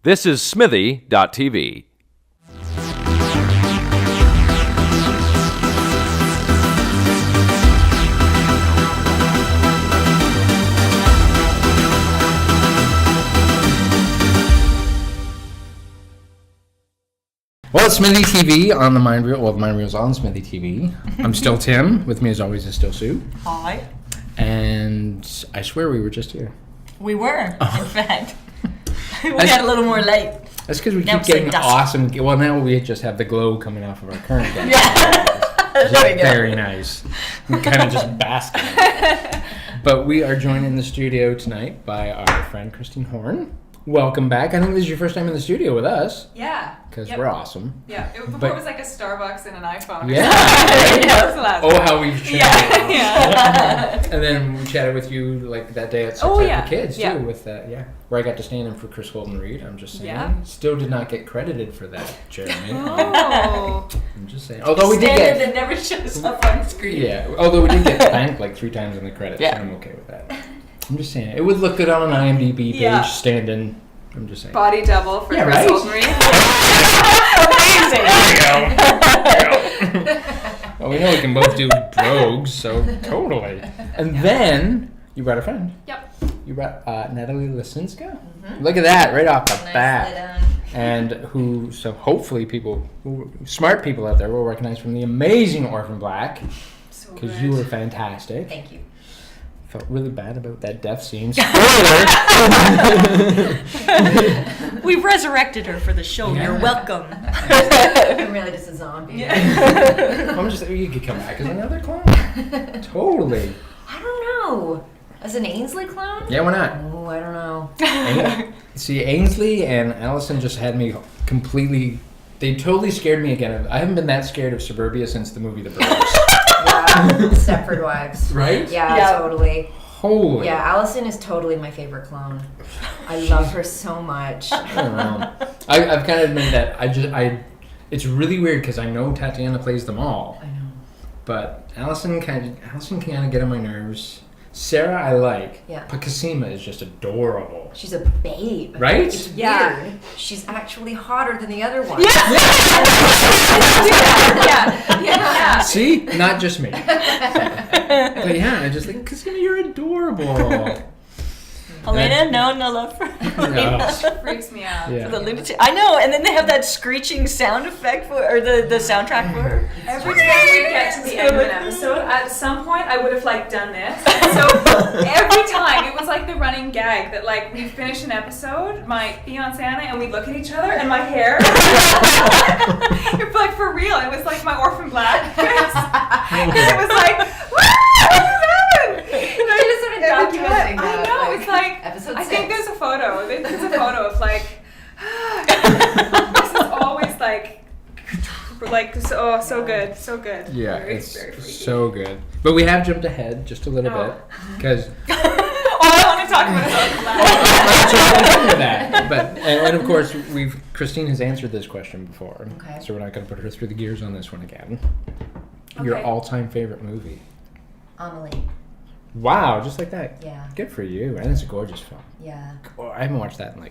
This is Smithy.tv. Well, it's Smithy TV on the Mind Reel. Well, the Mind Reel's on Smithy TV. I'm still Tim. With me, as always, is still Sue. Hi. And I swear we were just here. We were, in fact. We got a little more late. That's because we keep getting awesome. Well, now we just have the glow coming off of our current guest. Yeah. There we go. Very nice. We kind of just basking in it. But we are joined in the studio tonight by our friend Christine Horne. Welcome back. I think this is your first time in the studio with us. Yeah. Because we're awesome. Yeah. Before it was like a Starbucks and an iPhone. Yeah. Right? Oh, how we've changed. Yeah. And then we chatted with you like that day at for Kids too, with where I got to stand in for Chris Holden Reed. I'm just saying. Yeah. Still did not get credited for that, Jeremy. Oh. I'm just saying. Although we did get that never shows up on screen. Yeah. Although we did get thanked like 3 times in the credits. Yeah. So I'm okay with that. I'm just saying. It would look good on an IMDb page, stand-in. I'm just saying. Body double for Chris Holden Reed. Amazing. There you go. Well, we know we can both do brogues, so totally. And then you brought a friend. Yep. You brought Natalie Lisinska. Mm-hmm. Look at that, right off the bat. And so hopefully smart people out there will recognize from the amazing Orphan Black. Because you were fantastic. Thank you. Felt really bad about that death scene. We've resurrected her for the show. Yeah. You're welcome. I'm really just a zombie. Yeah. I'm just you could come back as another clone. Totally. I don't know. As an Ainsley clone? Yeah, why not? Oh, I don't know. See, Ainsley and Allison just had me completely. They totally scared me again. I haven't been that scared of suburbia since the movie The Birds. Yeah, Stepford Wives. Right? Yeah, totally. Holy. Yeah, Allison is totally my favorite clone. I love her so much. I don't know. I've kind of admitted that. It's really weird because I know Tatiana plays them all. I know. But Allison can kind of get on my nerves. Sarah I like. Yeah. But Cosima is just adorable. She's a babe. Right? It's weird. She's actually hotter than the other one. Yeah. See? Not just me. But yeah, I just think, Cosima, you're adorable. Elena, no love for Elena. Freaks me out. Yeah. For the lunatic. I know, and then they have that screeching sound effect the soundtrack for her. Every time we get to the end of an episode, at some point I would have done this. So every time it was like the running gag that we'd finish an episode, my fiance and I, and we'd look at each other and my hair. It's for real. It was like my Orphan Black face. And it was documenting that. I know, it's episode 6. I think there's a photo. There's a photo of this is always so good, so good. Yeah, very, it's very freaky. So good. But we have jumped ahead just a little bit because. I want to talk about that. But and of course Christine has answered this question before, okay. So we're not going to put her through the gears on this one again. Okay. Your all-time favorite movie? Amelie. Wow, just like that. Yeah. Good for you. And it's a gorgeous film. Yeah. I haven't watched that in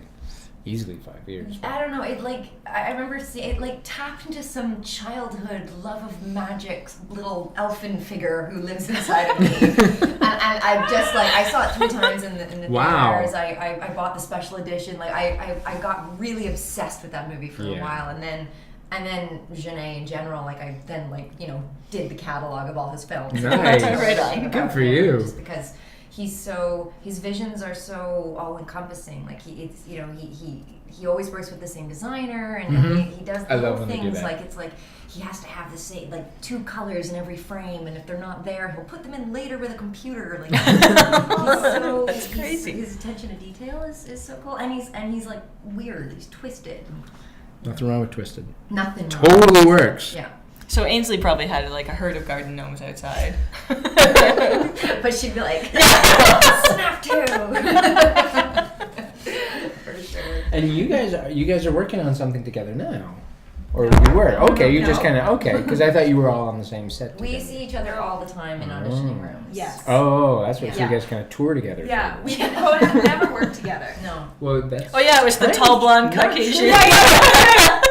easily 5 years. I don't know. I remember seeing it tapped into some childhood love of magic little elfin figure who lives inside of me. and I just I saw it 3 times in the theaters. I bought the special edition. I got really obsessed with that movie for a while, and then Genet in general, I then did the catalog of all his films. Nice. Right. Good for you. Just because his visions are so all encompassing. He always works with the same designer, and he does the little things he has to have the same 2 colors in every frame, and if they're not there, he'll put them in later with a computer. That's crazy. His attention to detail is so cool, and he's weird. He's twisted. Nothing wrong with Twisted. Nothing. Totally works. Yeah. So Ainsley probably had a herd of garden gnomes outside. But she'd be like, snap too. For sure. And you guys are working on something together now. Or you were? Okay, you just No. kind of, okay, because I thought you were all on the same set We together. see each other all the time in auditioning rooms. Yes. Oh, that's what, so you Yeah. guys kind of tour together. Yeah, for we this. both never worked together. No. Well, that's... Oh yeah, it was the tall blonde Not Caucasian. sure.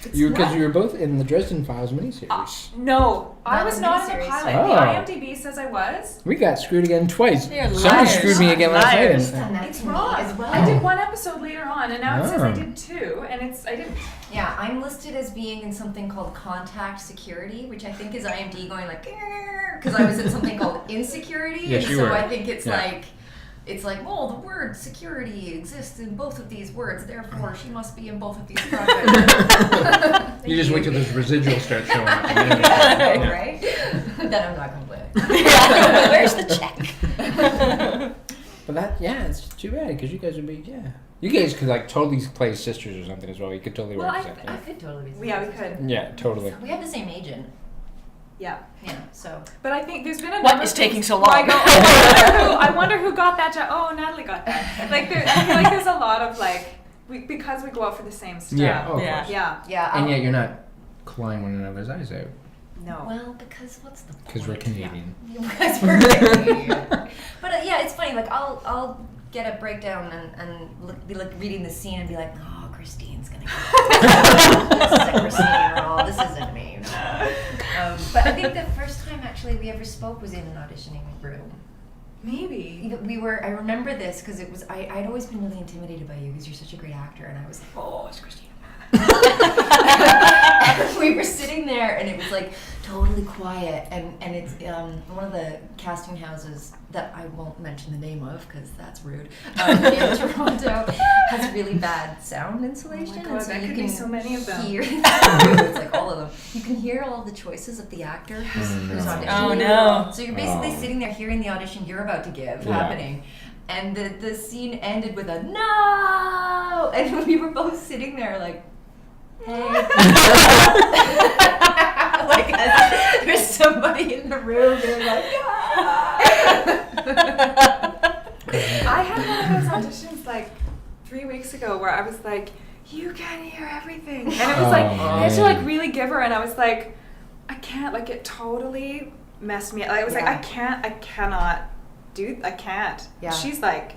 It's Because not- you were both in the Dresden Files miniseries. No, I Not was in not in the miniseries. pilot. Oh. The IMDb says I was. We got screwed again twice. You're Somebody liars. screwed me again last Liars. night. Done that It's to me wrong. as well. I did one episode later on, and now it says I Oh. did 2, and I didn't. Yeah, I'm listed as being in something called Contact Security, which I think is IMD going like, because I was in something called Insecurity, Yes, and you so were. I think it's Yeah. well, the word security exists in both of these words, therefore she must be in both of these projects. You just wait till those residuals start showing up. and then- Yeah, Yeah. right? Then I'm not complaining. Where's the check? But that, yeah, it's too bad because you guys would be, You guys could like totally play sisters or something as well. You could totally Well, work I together. could totally be. Yeah, we could. Yeah, totally. We have the same agent. Yeah. Yeah, so. But I think there's been a What number is of taking things so where I long? go, I wonder who got that job. Oh, Natalie got that. Like, I feel like there's a lot of like, because we go out for the same stuff. Yeah, oh, of Yeah. course. Yeah. Yeah. And yet you're not clawing one another's eyes out No. Well, because what's the point? because we're Canadian. Because we're Canadian. But yeah, it's funny. Like I'll get a breakdown and be like reading the scene and be like, oh, Christine's gonna get it. This isn't Christine role. This isn't me. But I think the first time actually we ever spoke was in an auditioning room. Maybe. We were. I remember this because it was. I'd always been really intimidated by you because you're such a great actor, and I was like, oh, it's Christine. We were sitting there, and it was like totally quiet, and it's one of the casting houses that I won't mention the name of because that's rude. In Toronto has really bad sound insulation, Oh my God, and so that you could can be so many of them. hear. It's like all of them. You can hear all the choices of the actor who's auditioning. Oh, no. So you're basically Oh. sitting there hearing the audition you're about to give Yeah. happening. And the scene ended with a no! And we were both sitting there like, hey. Like, as there's somebody in the room, they're like, I had one of those auditions like 3 weeks ago where I was like, you can hear everything. And it was like, I had to like really give her, and I was like, I can't, like it totally messed me up. I was like, I can't. Yeah. She's like,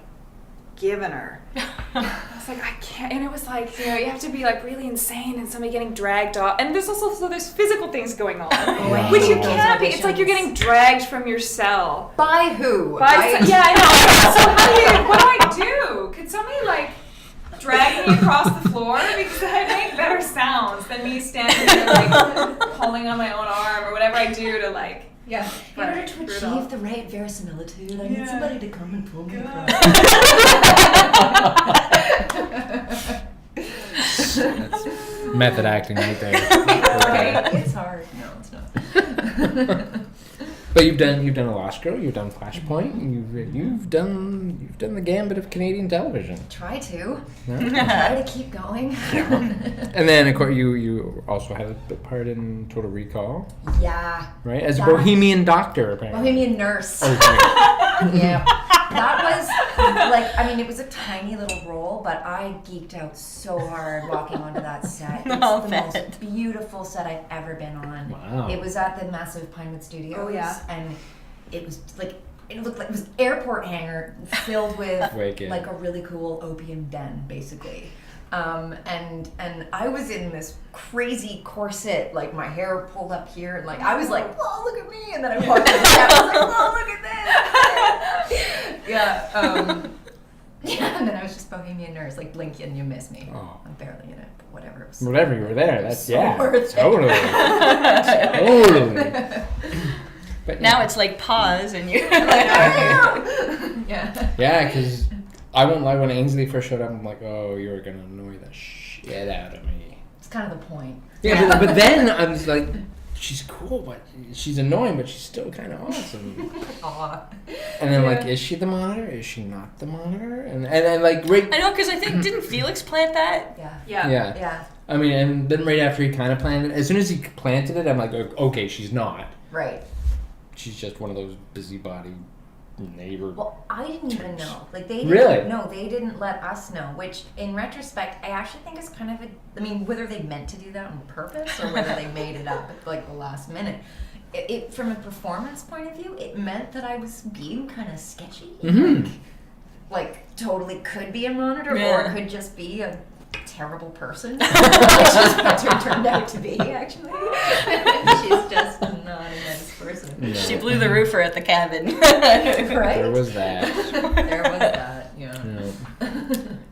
giving her. I was like, I can't. And it was like, you know, you have to be like really insane and somebody getting dragged off. And there's also, there's physical things going on. I Which you hate those can't be. It's like you're auditions. getting dragged from your cell. by who? Yeah, I know. So how do you, what do I do? Could somebody like drag me across the floor? Because I make better sounds than me standing there like pulling on my own arm or whatever I do to like. Yeah. In order to Brutal. achieve the right verisimilitude, I need Yeah. somebody to come and pull me across. Method acting right there. Right? It's hard. No, it's not. But you've done a Lost Girl, you've done Flashpoint, you've done the gambit of Canadian television. Try to. Yeah. Try to keep going. And then of course you also had a bit part in Total Recall, Yeah. right? As a That- bohemian doctor, apparently. Bohemian Nurse. Okay. Yeah. That was like, I mean, it was a tiny little role, but I geeked out so hard walking onto that set. It's I'll the bet. most beautiful set I've ever been on. Wow. It was at the massive Pinewood Studios. Oh, yeah. And it was like, it looked like it was airport hangar filled with Wicked. like a really cool opium den, basically. And I was in this crazy corset, like my hair pulled up here, and like I was like, oh, look at me, and then I walked in the set, I was like, oh, look at this. Yeah. Yeah, and then I was just Bohemian Nurse, like blink and you miss me. Oh. I'm barely in it, but whatever. It was Whatever, you were there. That's so worth it. totally. Totally. But Now it's like pause and you. Yeah. yeah, because I won't lie, when Ainsley first showed up, I'm like, oh, you're gonna annoy the shit out of me. It's kind of the point. Yeah, but then I was like, she's cool, but she's annoying, but she's still kind of awesome. Aw. And then like, is she the monitor? Is she not the monitor? And then like right. I know, because I think, didn't Felix plant that? Yeah. Yeah. Yeah. Yeah. I mean, and then right after he kind of planted it, as soon as he planted it, I'm like, okay, she's not. Right. She's just one of those busybody neighbor. Well, I didn't even know. Like they didn't, Really? No, they didn't let us know. Which, in retrospect, I actually think is kind of a. I mean, whether they meant to do that on purpose or whether they made it up at like the last minute. It from a performance point of view, it meant that I was being kind of sketchy. Mm-hmm. Like totally could be a monitor, or Yeah. it could just be a terrible person. Which is what it turned out to be, actually. She's just not a nice person. No. She blew the roofer at the cabin. Right? There was that. There was that, yeah. No.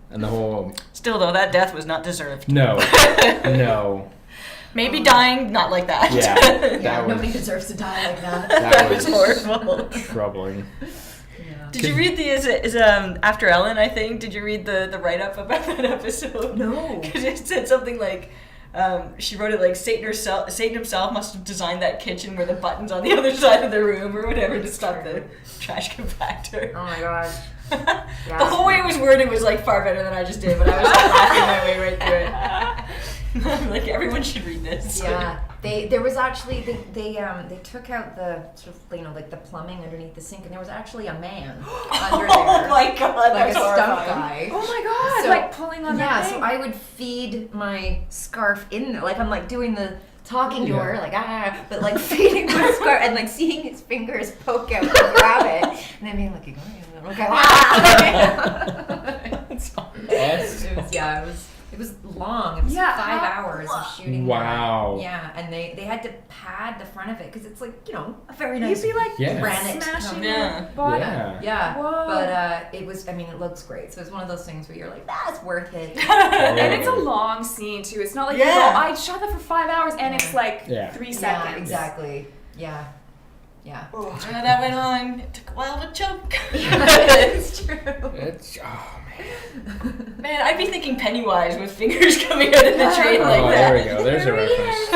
And the whole Still, though, that death was not deserved. no. Maybe dying, not like that. Yeah. Yeah, That nobody was deserves to die like that. that was horrible. troubling. Yeah. Did you read After Ellen, I think? Did you read the write-up about that episode? No. Because it said something like, she wrote it like Satan himself must have designed that kitchen where the button's on the other side of the room or whatever to stop the trash compactor. Oh my gosh. The whole way it was worded was like far better than I just did, but I was like laughing my way right through it. I'm like, everyone should read this. Yeah. There was actually they took out the sort of like the plumbing underneath the sink, and there was actually a man under there. Oh my god, like that's a stunt horrifying. guy. Oh my god, So- like pulling on Yeah, that so thing. I would feed my scarf in there. Like I'm like doing the talking to her, like but like feeding my scarf and like seeing his fingers poke out to grab it, and then being like, "You going? Okay." It was long. It was Yeah, 5 hours of shooting. Wow. That. Yeah, and they had to pad the front of it because it's like a very nice. You'd be like Yeah. granite. smashing Yeah. your body. Yeah. Yeah, Whoa. but it was. I mean, it looks great. So it's one of those things where you're like, that's worth it. And it's a long scene too. It's not like you go, Yeah. I shot that for 5 hours and it's like Yeah. 3 seconds. Yeah, exactly. Yeah. Yeah. That went on. It took a while to choke. It's true. It's man. Man, I'd be thinking Pennywise with fingers coming out of the train like Oh, that. there we go. There's a reference.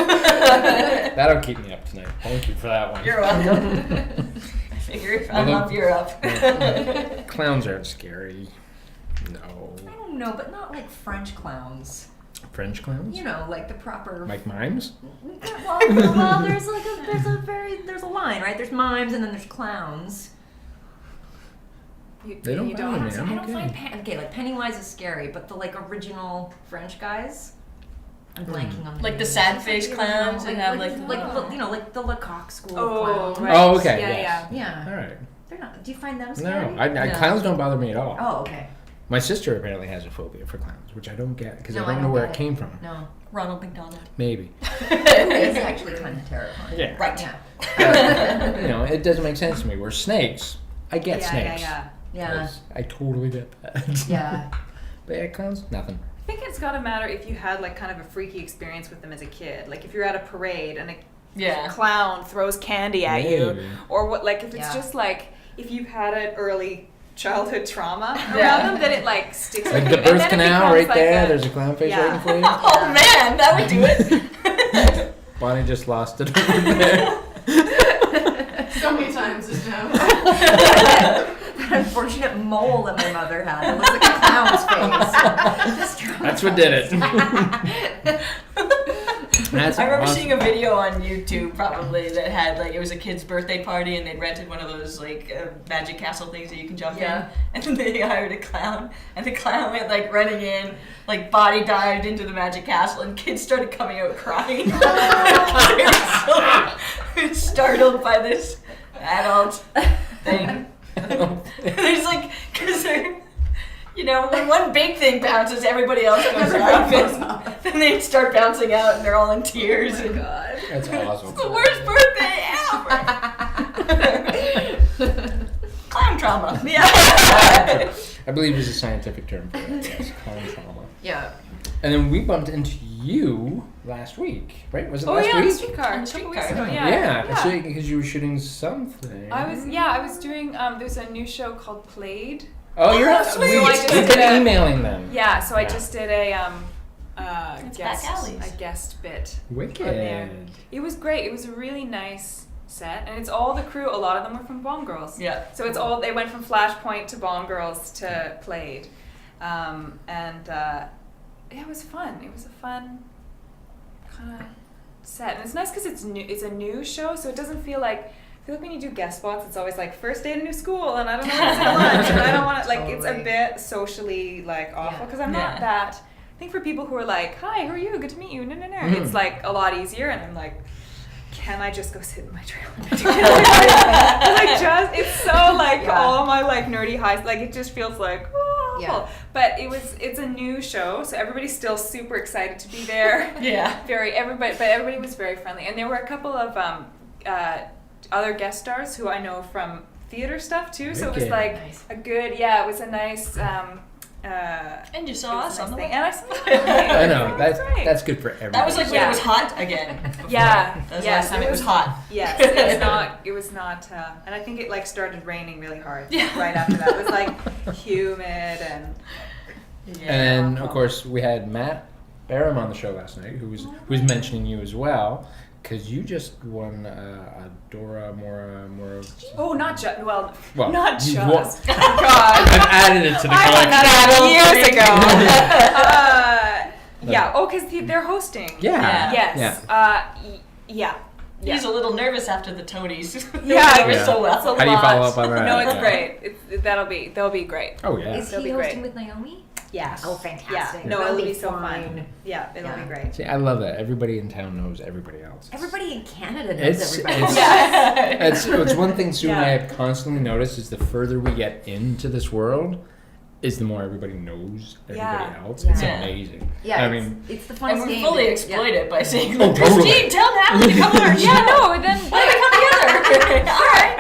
That'll keep me up tonight. Thank you for that one. You're welcome. I figure I'm Although- up, you're up. Clowns aren't scary. No. I don't know, but not like French clowns. French clowns? You know, like the proper. Like mimes? Well, there's a line, right? There's mimes and then there's clowns. They don't bother me. I I'm don't find okay. like Pennywise is scary, but the like original French guys. I'm blanking on the Like the names. sad face Just, like, the clowns original- that have like you know, like the Lecoq school Oh, clowns. right. Oh, okay, Yeah, yes. yeah. Yeah. All right. They're not. Do you find them scary? No, I clowns don't bother me at all. Oh, okay. My sister apparently has a phobia for clowns, which I don't get because No, I don't know don't where get it came from. No. Ronald McDonald. Maybe. It's actually kind of terrifying. Yeah. Right. Yeah. You know, it doesn't make sense to me. We're snakes. I get snakes. Yeah. Yes, I totally get that. Yeah. But yeah, clowns, nothing. I think it's gotta matter if you had like kind of a freaky experience with them as a kid. Like if you're at a parade and a Yeah. clown throws candy at you, Maybe. or what? Like if it's Yeah. just like if you've had an early childhood trauma around Yeah. them, then it like sticks. Like with the you. And birth then it canal becomes right like there. a- There's a clown face Yeah. waiting for you. Oh man, that would do it. Bonnie just lost it over there. So many times just now. That unfortunate mole that my mother had. It looks like a clown's face. That's what did it. That's I remember awesome. seeing a video on YouTube probably that had like it was a kid's birthday party and they'd rented one of those like magic castle things that you can jump Yeah. in, and then they hired a clown and the clown went like running in, like body dived into the magic castle and kids started coming out crying. They were so startled by this adult thing. There's like because they're. You know, when one big thing bounces, everybody else goes off. Then they start bouncing out, and they're all in tears. Oh my god! That's awesome. It's the worst birthday ever. Clown trauma. Yeah. I believe there's a scientific term for that. Yes, clown trauma. Yeah. And then we bumped into you last week, right? Was it Oh last yeah, the week? streetcar. On the A couple streetcar. weeks ago, Yeah, yeah. because you were shooting something. I was doing. There's a new show called Played. Oh, you're that's sweet. sweet. So I just We've did been a- emailing them. Yeah, so I Yeah. just did a It's guest back alleys. a guest bit. on there. Wicked. It was great. It was a really nice set, and it's all the crew. A lot of them were from Bomb Girls. Yeah. So it's all they went from Flashpoint to Bomb Girls to Played, yeah, it was fun. It was a fun kind of set, and it's nice because it's new. It's a new show, so it doesn't feel like I feel like when you do guest spots, it's always like first day at a new school, and I don't know what's at lunch, and I don't want to like. It's a Totally. bit socially like awful because I'm not that. I think for people who are like, "Hi, who are you? Good to meet you." No, it's like a lot easier, and I'm like, can I just go sit in my trailer? It's so like all my like nerdy highs, like it just feels like, oh. Yeah. But it's a new show, so everybody's still super excited to be there. Everybody was very friendly, and there were a couple of other guest stars who I know from theater stuff too. So it was like a good, it was a nice. And you saw us on the thing. And I saw I know that's good for everyone. That was like when it was hot again. Before. Yeah. That was the last time it was hot. Yes, it was not, and I think it like started raining really hard right after that. It was like humid and. And of course we had Matt Barham on the show last night, who was mentioning you as well, because you just won a Dora Mora. Oh, not just. Well, Well, not you just. won- God. I've added it to the I won collection. that years ago. Yeah. Oh, because they're hosting. Yeah. Yes. Yeah. He's a little nervous after the toadies. Yeah, They were so well. It's a How do you lot. follow up on that? No, it's Yeah. great. They'll be great. Oh yeah. Is It'll he be hosting great. with Naomi? Yes. Oh, fantastic. Yeah. No, That'll it'll be be so fun. fun. Yeah, it'll be great. See, I love that. Everybody in town knows everybody else. Everybody in Canada knows It's everybody. it's one thing Sue and I Yeah. have constantly noticed is the further we get into this world, is the more everybody knows everybody else. It's Yeah. amazing. Yeah, I mean, it's the And funnest we game. fully to- exploit it by saying, Oh, totally. Christine, tell Natalie to come over. Yeah, no, then Why don't we come together? All right.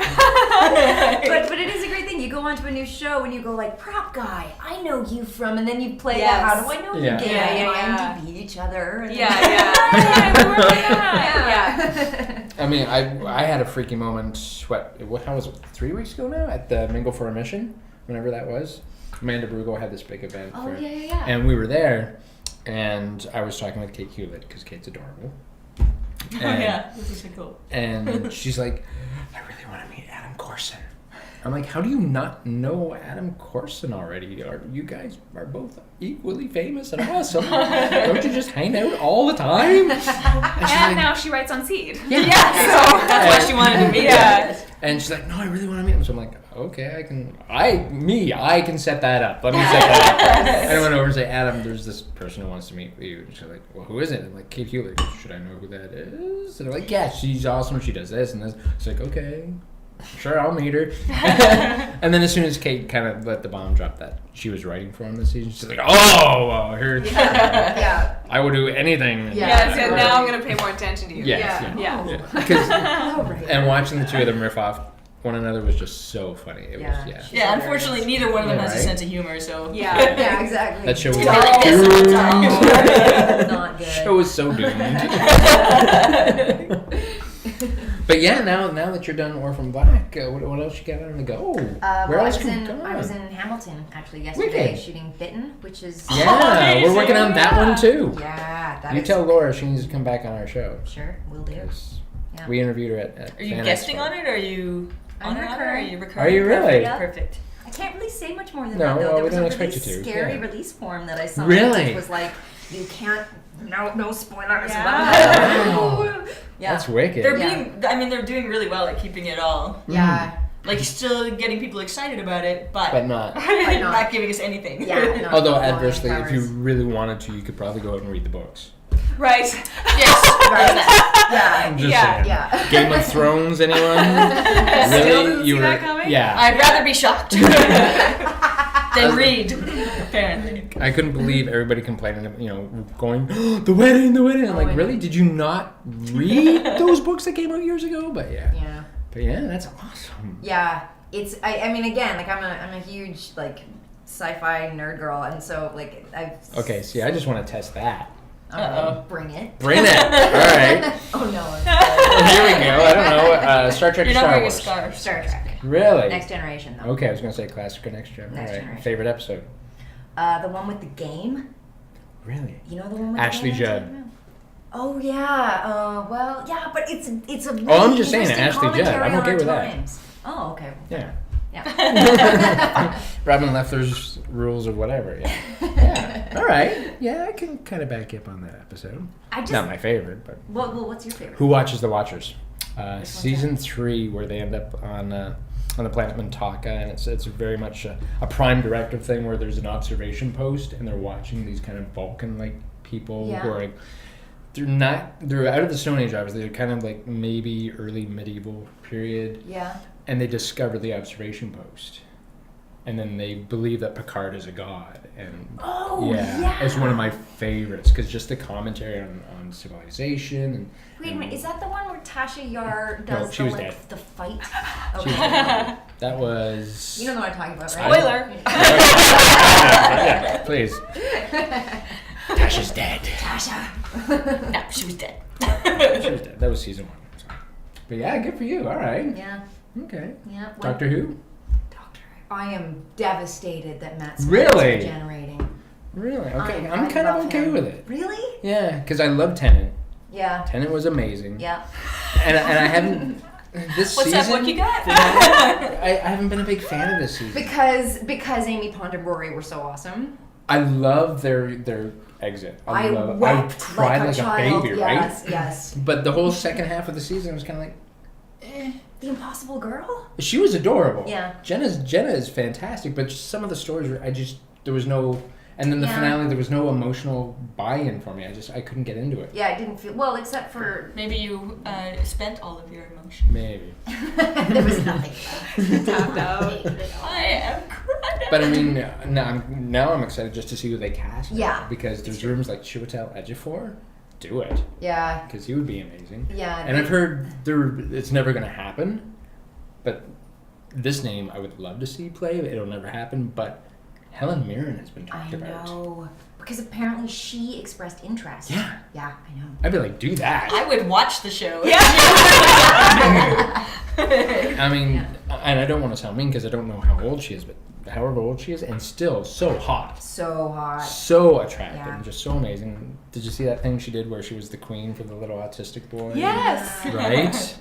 But it is a great thing. You go onto a new show and you go like, prop guy, I know you from, and then you play Yes. that. How do I know Yeah. you? Yeah, And yeah. IMDb each other. And Yeah. We were like that. I mean, I had a freaky moment. How was it? 3 weeks ago now at the Mingle for a Mission, whenever that was. Amanda Bruegel had this big event. Oh, for it. yeah. And we were there, and I was talking with Kate Hewlett because Kate's adorable. Oh, yeah. This is so cool. And she's like, I really want to meet Adam Corson. I'm like, how do you not know Adam Corson already? You guys are both equally famous and awesome. Don't you just hang out all the time? And she's And like, now she writes on Seed. yeah. That's why she wanted to meet us. And she's like, no, I really want to meet him. So I'm like, okay, I can set that up. Let me set that up. I went over and say, Adam, there's this person who wants to meet you. And she's like, well, who is it? I'm like, Kate Hewlett. Should I know who that is? And they're like, yeah, she's awesome. She does this and this. It's like, okay, sure, I'll meet her. And then as soon as Kate kind of let the bomb drop that she was writing for him this season, she's like, oh, well, here, Yeah. I would do anything. Yes, and now I'm gonna pay more attention to you. Yes, Yeah. yeah. Yeah. Because Oh, right. and watching the two of them riff off one another was just so funny. It Yeah. was Yeah, unfortunately, neither one of them Yeah, has a right? sense of humor, so. Yeah. Yeah, exactly. That show was It's like this all the time. Not good. show was so doomed. But yeah, now that you're done Orphan Black, what else you got on the go? Where else can you go? I was in Hamilton actually yesterday Wicked. shooting Bitten, which is Yeah, we're working on that one too. yeah. That You is- tell Laura she needs to come back on our show. Sure, will do. 'Cause Yeah. We interviewed her at Are you Fan guesting Expo. on it, or are you I'm on it, or are recurring. you recurring? Are you really? Yeah. Perfect. I can't really say much more than No, that though. well, There we was don't a expect really you to, scary yeah. release form that I signed. Really? Which was like, you can't. No spoilers. Wow. Yeah. That's wicked. They're Yeah. being, I mean, they're doing really well at keeping it all. Yeah. Like, still getting people excited about it, but, But not. But not. not giving us anything. Yeah. No, Although no adversely, if you powers. really wanted to, you could probably go out and read the books. Right. Yes. Right. Yeah. I'm just Yeah. saying. Yeah. Game of Thrones, anyone? Still didn't You see were, that coming? yeah. I'd rather be shocked than read, apparently. I couldn't believe everybody complaining, going, the wedding. I'm like, I really? know. Did you not read those books that came out years ago? But yeah. Yeah. That's awesome. Yeah. It's. I mean, again, like I'm a huge like sci-fi nerd girl, and so like I've. Okay, see, I just want to test that. Bring it. Bring it. All right. Oh no. Here we go. I don't know. Star Trek or You're not Star wearing a Wars? scarf. Star Trek. Really? Next Generation though. Okay, I was going to say classic or next gen. Next All right. Generation. Favorite episode? The one with the game. Really? You know the one with Ashley the game? Judd. Oh yeah. Well, yeah, but it's a really Oh, I'm just saying interesting Ashley Judd. commentary I'm on okay our with that. times. Oh, okay. Yeah. Yeah. Robin Leffler's rules or whatever. Yeah. Yeah. All right. Yeah, I can kind of back you up on that episode. I just. Not my favorite, but Well, what's your favorite? Who Watches the Watchers? season 3, where they end up on the planet Mintaka, and it's very much a prime directive thing where there's an observation post, and they're watching these kind of Vulcan-like people who are like, they're out of the Stone Age, obviously. They're kind of like maybe early medieval period. Yeah. And they discover the observation post. And then they believe that Picard is a god. And it's one of my favorites, because just the commentary on civilization. And Wait a minute, is that the one where Tasha Yar does she was dead. the fight? She was Okay. dead. That was... You know what I'm talking about, right? Spoiler. Yeah, please. Tasha's dead. Tasha. No, she was dead. She was dead. That was season 1. So. But yeah, good for you. All right. Yeah. Okay. Yeah. Doctor Who? I am devastated that Matt Smith Really? is regenerating. Really? Okay. I I'm kind of love okay him. with it. Really? Yeah, because I love Tennant. Yeah. Tennant was amazing. Yeah. And I haven't... This What's season... that book you got? I haven't been a big fan of this season. Because Amy Pond and Rory were so awesome. I love their exit. I I wept cried like a child. baby, Yes, right? yes. But the whole second half of the season was kind of like... The Impossible Girl? She was adorable. Yeah. Jenna is fantastic, but just some of the stories were, there was no, and then the finale, there was no emotional buy-in for me. I couldn't get into it. Yeah, I didn't feel well, except for Maybe you spent all of your emotion. Maybe. there was nothing. Tapped out. I am crying. But I mean, now I'm excited just to see who they cast. Yeah. Because there's rumors like Chiwetel Ejiofor. Do it. Yeah. Because he would be amazing. Yeah. And I've heard it's never going to happen, but this name I would love to see play. It'll never happen, but Helen Mirren has been talked about. I know. Because apparently she expressed interest. Yeah. Yeah, I know. I'd be like, do that. I would watch the show. I mean, and I don't want to sound mean because I don't know how old she is, but however old she is, and still so hot. So hot. So attractive, Yeah. and just so amazing. Did you see that thing she did where she was the queen for the little autistic boy? Yes. Right?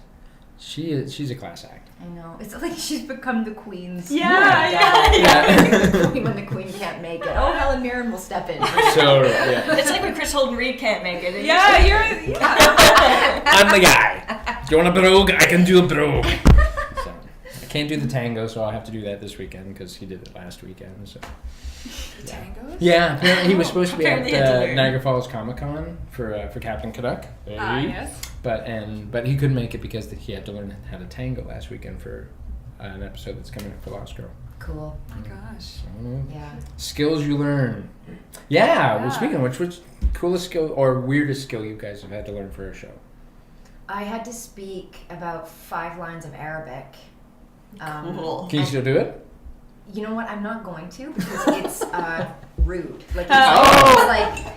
She's a class act. I know. It's like she's become the queen's. Yeah, Yeah. When the queen can't make it. Oh, Helen Mirren will step in. So, yeah. It's like when Chris Holden Reed can't make it. Yeah, I'm the guy. Do you want a brogue? I can do a brogue. So, I can't do the tango, so I'll have to do that this weekend because he did it last weekend. So. Tangos? Yeah, apparently he was supposed to be at Apparently he had to learn. Niagara Falls Comic Con for Captain Canuck. Yes. But he couldn't make it because he had to learn how to tango last weekend for an episode that's coming up for Lost Girl. Cool. Oh my gosh. Yeah. Skills you learn. Yeah. Well, speaking of which coolest skill or weirdest skill you guys have had to learn for a show? I had to speak about 5 lines of Arabic. Cool. Can you still do it? You know what? I'm not going to because it's rude. Like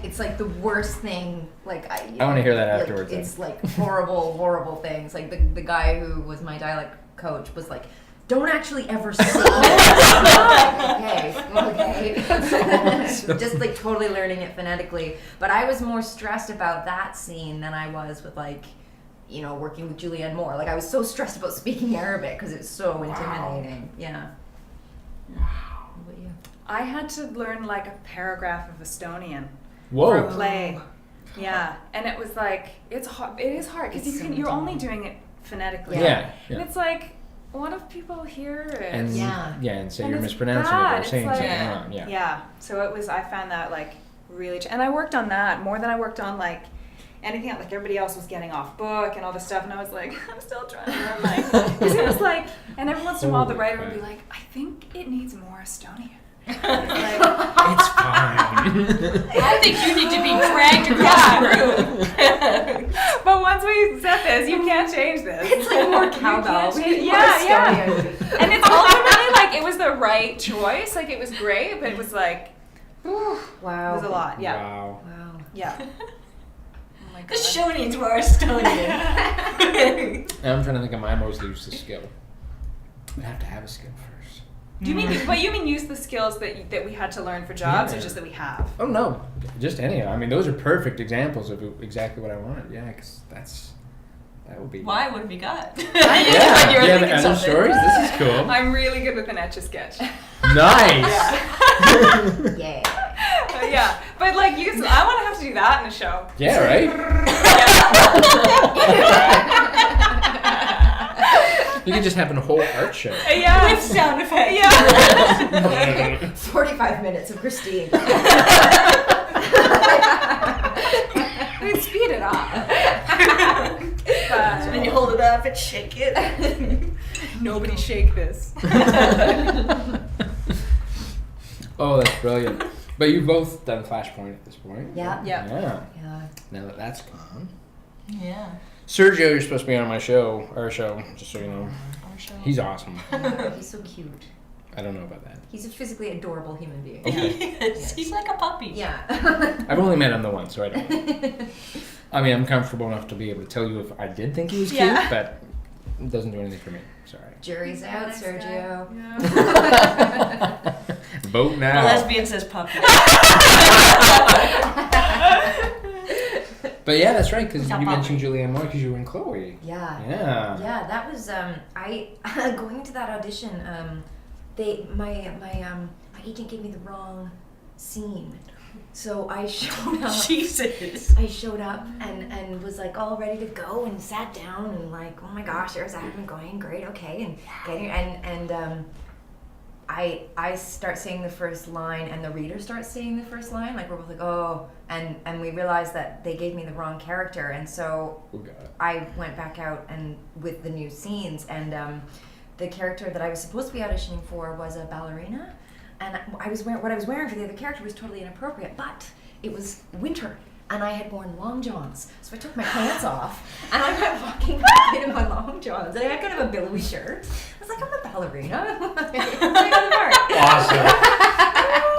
it's like the worst thing. Like I want to hear that afterwards. It's like horrible things. Like the guy who was my dialect coach was like, "Don't actually ever say that." Okay. Just like totally learning it phonetically. But I was more stressed about that scene than I was with working with Julianne Moore. Like I was so stressed about speaking Arabic because it's so intimidating. Yeah. Wow. What about you? I had to learn like a paragraph of Estonian Whoa. for a play. Yeah, and it was like it is hard because It's so you're only intimidating. doing it phonetically. Yeah. And it's like, what if people hear it? And and say And you're it's mispronouncing bad. it or It's saying like- something wrong. Yeah. Yeah. So it was. I found that like really, and I worked on that more than I worked on like anything else. Like everybody else was getting off book and all this stuff, and I was like, I'm still trying to learn because it was like, and every once in a while the Holy writer would be crap. like, I think it needs more Estonian. Like, It's fine. I think you need to be dragged across the room. but once we set this, you can't change this. It's like more cowbell. We need more Yeah. Estonian. And it's ultimately like it was the right choice. Like it was great, but it was like, whew, Wow. it was a lot. Yeah. Wow. Wow. Yeah. Oh my This God. show needs more Estonian. I'm trying to think of my most useless skill. I'd have to have a skill first. Do you mean? But you mean use the skills that we had to learn for jobs, Yeah. or just that we have? Oh no, just any. I mean, those are perfect examples of exactly what I wanted. Yeah, because that would be. Why? What have you got? Yeah. Like you were Do you have thinking other something. stories? This is cool. I'm really good with an etch a sketch. Nice. Yeah. Yeah, but like I want to have to do that in a show. Yeah. Right. You could just have a whole art show. Yeah. With sound effects. Yeah. 45 minutes of Christine. We'd speed it up. So then you hold it up and shake it. Nobody shake this. Oh, that's brilliant. But you've both done Flashpoint at this point. Yeah. Yeah. Yeah. Yeah. Now that that's gone. Yeah. Sergio, you're supposed to be on our show, just so you know. Our show. He's awesome. He's so cute. I don't know about that. He's a physically adorable human being. Yes. He's like a puppy. Yeah. I've only met him the once, so I don't know. I mean, I'm comfortable enough to be able to tell you if I did think he was cute, Yeah. but it doesn't do anything for me. Sorry. Jury's out, Nice Sergio. Yeah. Vote The now. lesbian says puppy. But yeah, that's right, because Not you Bobby. mentioned Julianne Moore because you were in Chloe. Yeah. Yeah. Yeah, that was I going into that audition. My agent gave me the wrong scene, so I showed up. Jesus. I showed up and was like all ready to go and sat down and like, oh my gosh, there's Adam going, great, okay, and getting I start saying the first line and the reader starts saying the first line, like we're both like, oh, and we realized that they gave me the wrong character, and so Oh, God. I went back out and with the new scenes, and the character that I was supposed to be auditioning for was a ballerina, and what I was wearing for the other character was totally inappropriate, but it was winter. And I had worn long johns, so I took my pants off, and I went walking back in my long johns, and I had kind of a billowy shirt. I was like, I'm a ballerina.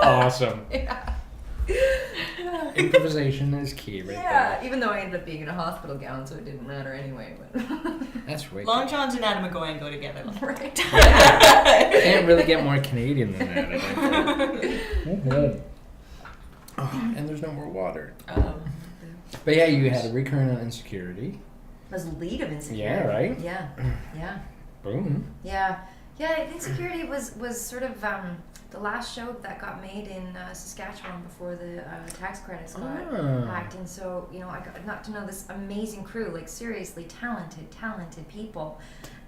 Awesome. Yeah. Improvisation is key right Yeah, even though I ended up being in a hospital gown, so it didn't matter anyway. But there. That's way Long cool. John's and Adam McGowan go together. right. Can't really get more Canadian than that, I think. Okay. Oh, and there's no more water. But yeah, you had a recurrent on Insecurity. I was lead of Insecurity. Yeah, right? Yeah, yeah, Boom. yeah. Insecurity was sort of the last show that got made in Saskatchewan before the tax credits got hacked, and so I got to know this amazing crew, like seriously talented people,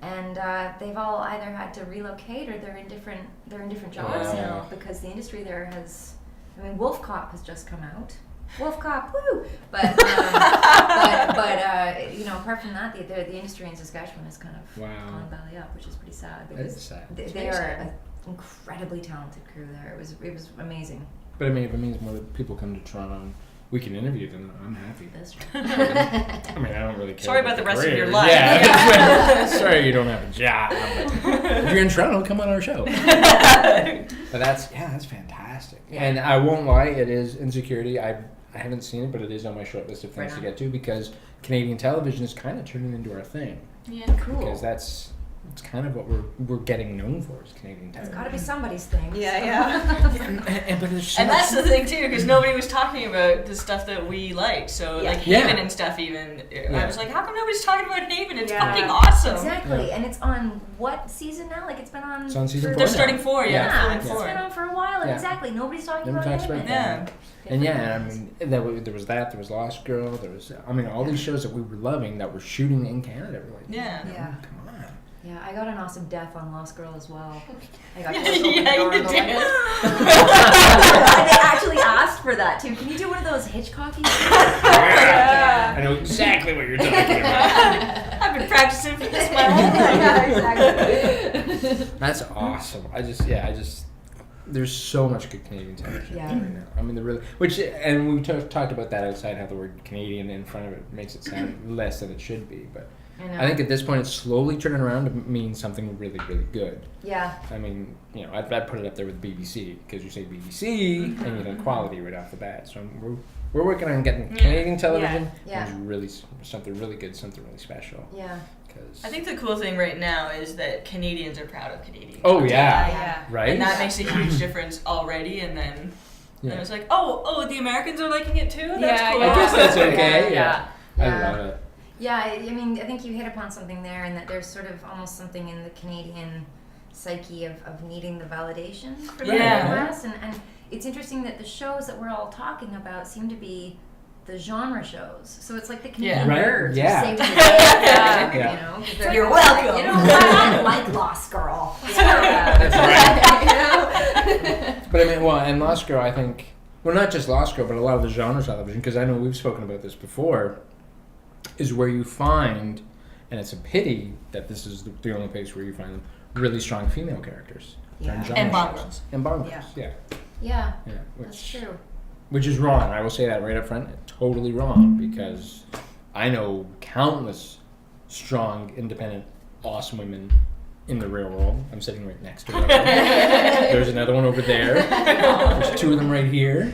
and they've all either had to relocate or they're in different jobs now because the industry there has. I mean, Wolf Cop has just come out. Wolf Cop, woo! But apart from that, the industry in Saskatchewan has kind of gone belly up, which is pretty sad That because is sad. they are an incredibly talented crew there. It was amazing. But I mean, if it means more that people come to Toronto and we can interview them, I'm happy. That's true. I mean, I don't really care. Sorry about the rest of your careers. life. Yeah. Sorry you don't have a job. But if you're in Toronto, come on our show. But that's fantastic. Yeah. And I won't lie, it is Insecurity. I haven't seen it, but it is on my short list of things to get to because Canadian television is kind of turning into our thing. Yeah, Cool. Because it's kind of what we're getting known for is Canadian It's television. got to be somebody's thing. Yeah. But there's so And much- that's the thing too, because nobody was talking about the stuff that we liked. So like Yeah. Haven and stuff. Even I was like, how come nobody's talking about Haven? It's Yeah. fucking awesome. Exactly, Yeah. and it's on what season now? Like it's been on. It's on season for- 4 They're now. starting 4, yeah. Yeah, Filming it's 4. been on for a while, and Yeah. exactly nobody's talking Never about talks Haven. about Yeah. And yeah, I mean, there was that, there was Lost Girl, there was, I mean, all these shows that we were loving that were shooting in Canada. We're like, Yeah. Yeah. come on. Yeah, I got an awesome death on Lost Girl as well. I got to Yeah, open the door you and go did. like, they actually asked for that too. Can you do one of those Hitchcocky? I know exactly what you're talking about. I've been practicing for this my whole life. Yeah, exactly. That's awesome. I just, there's so much good Canadian television Yeah. right now. I mean, and we talked about that outside, how the word Canadian in front of it makes it sound less than it should be, but I think at this point it's slowly turning around to mean something really, really good. Yeah. I mean, I'd put it up there with BBC because you say BBC and you know quality right off the bat. So we're working on getting Canadian television. Yeah. It's really something really good, something really special. Yeah. Cause I think the cool thing right now is that Canadians are proud of Canadian. Oh content. yeah, right. And that makes a huge difference already. And then Yeah. it was like, oh, the Americans are liking it too. That's Yeah, cool. I guess that's okay. Yeah. I Yeah. love it. Yeah, I mean, I think you hit upon something there, and that there's sort of almost something in the Canadian psyche of needing the validation from Yeah. the US, and it's interesting that the shows that we're all talking about seem to be the genre shows. So it's like the Yeah. Canadian Right? nerds Yeah. are saving the day. Yeah. You know, 'cause they're You're like, welcome. You know what? I like Lost Girl. That's right. You know? But I mean, well, and Lost Girl, I think, well, not just Lost Girl, but a lot of the genre television, because I know we've spoken about this before, is where you find, and it's a pity that this is the only place where you find really strong female characters. They're in Yeah. genre And Bond shows. girls. And Bond girls, yeah. Yeah, Which, that's true. Which is wrong. I will say that right up front. Totally wrong, because I know countless strong, independent, awesome women in the real world. I'm sitting right next to them. There's another one over there. There's two of them right here.